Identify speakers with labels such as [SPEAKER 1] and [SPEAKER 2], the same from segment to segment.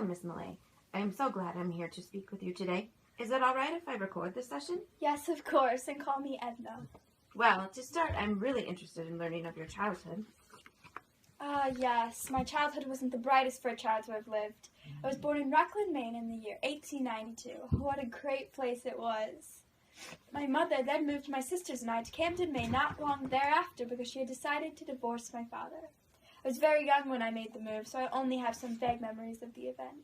[SPEAKER 1] Welcome, Miss Millay. I am so glad I'm here to speak with you today. Is it all right if I record this session?
[SPEAKER 2] Yes, of course, and call me Edna.
[SPEAKER 1] Well, to start, I'm really interested in learning of your childhood.
[SPEAKER 2] Yes, my childhood wasn't the brightest for a child to have lived. I was born in Rockland, Maine in the year 1892. What a great place it was. My mother then moved my sisters and I to Camden, Maine not long thereafter because she had decided to divorce my father. I was very young when I made the move, so I only have some vague memories of the event.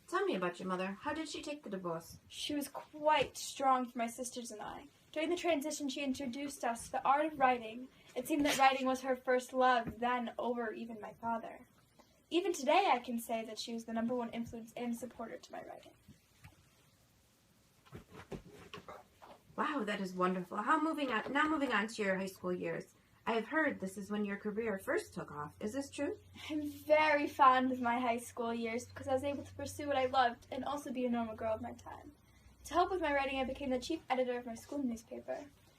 [SPEAKER 1] Tell me about your mother. How did she take the divorce?
[SPEAKER 2] She was quite strong for my sisters and I. During the transition, she introduced us to the art of writing. It seemed that writing was her first love, then over even my father. Even today, I can say that she was the #1 influence and supporter to my writing.
[SPEAKER 1] Wow, that is wonderful. Moving on to your high school years. I have heard this is when your career first took off. Is this true?
[SPEAKER 2] I'm very fond of my high school years because I was able to pursue what I loved and also be a normal girl of my time. To help with my writing, I became the chief editor of my school newspaper.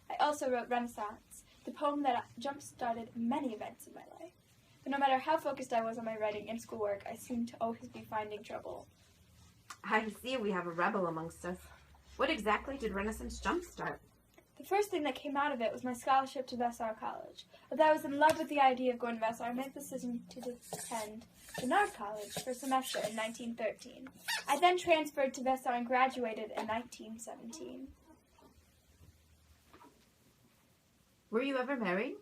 [SPEAKER 2] I also wrote Renaissance, the poem that jump-started many events in my life. But no matter how focused I was on my writing and schoolwork, I seemed to always be finding trouble.
[SPEAKER 1] I see we have a rebel amongst us. What exactly did Renaissance jumpstart?
[SPEAKER 2] The first thing that came out of it was my scholarship to Vassar College. Although I was in love with the idea of going to Vassar, I made the decision to attend Bernard College for a semester in 1913. I then transferred to Vassar and graduated in 1917.
[SPEAKER 1] Were you ever married?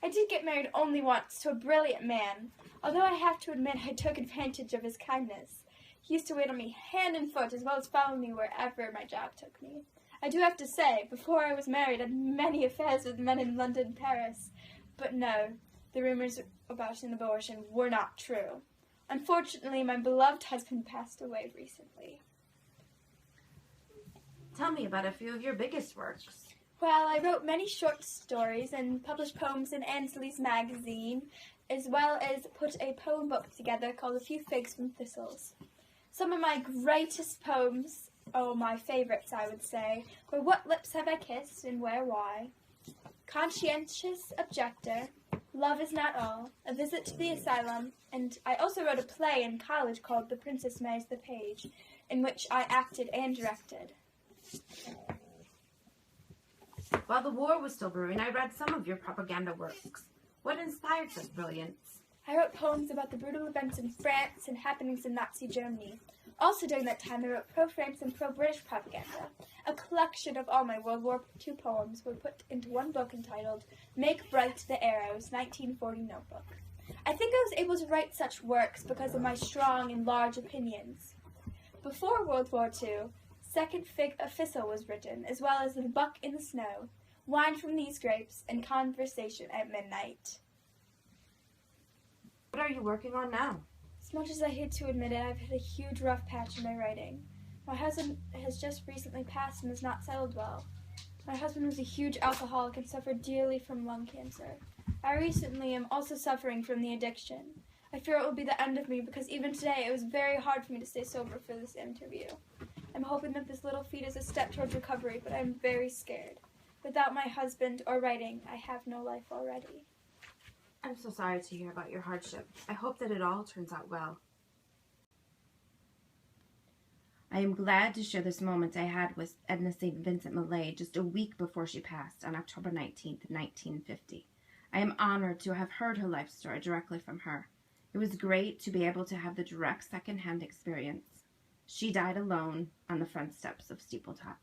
[SPEAKER 2] I did get married only once to a brilliant man, although I have to admit I took advantage of his kindness. He used to wait on me hand and foot as well as follow me wherever my job took me. I do have to say, before I was married, I had many affairs with men in London and Paris. But no, the rumors about an abortion were not true. Unfortunately, my beloved husband passed away recently.
[SPEAKER 1] Tell me about a few of your biggest works.
[SPEAKER 2] Well, I wrote many short stories and published poems in Ainsley's magazine, as well as put a poem book together called A Few Figs from Thistles. Some of my greatest poems, my favorites, I would say, were What Lips Have I Kissed and Where Why, Conscientious Objector, Love Is Not All, A Visit to the Asylum, and I also wrote a play in college called The Princess Marries the Page, in which I acted and directed.
[SPEAKER 1] While the war was still brewing, I read some of your propaganda works. What inspired such brilliance?
[SPEAKER 2] I wrote poems about the brutal events in France and happenings in Nazi Germany. Also during that time, I wrote pro-France and pro-British propaganda. A collection of all my World War II poems were put into one book entitled Make Bright the Arrows, 1940 Notebook. I think I was able to write such works because of my strong and large opinions. Before World War II, Second Fig of Thistle was written, as well as The Buck in the Snow, Wine from These Grapes, and Conversation at Midnight.
[SPEAKER 1] What are you working on now?
[SPEAKER 2] As much as I hate to admit it, I've hit a huge rough patch in my writing. My husband has just recently passed and has not settled well. My husband was a huge alcoholic and suffered dearly from lung cancer. I recently am also suffering from the addiction. I fear it will be the end of me because even today it was very hard for me to stay sober for this interview. I'm hoping that this little feat is a step towards recovery, but I'm very scared. Without my husband or writing, I have no life already.
[SPEAKER 1] I'm so sorry to hear about your hardship. I hope that it all turns out well. I am glad to share this moment I had with Edna St. Vincent Millay just a week before she passed on October 19th, 1950. I am honored to have heard her life story directly from her. It was great to be able to have the direct second-hand experience. She died alone on the front steps of Steepletop.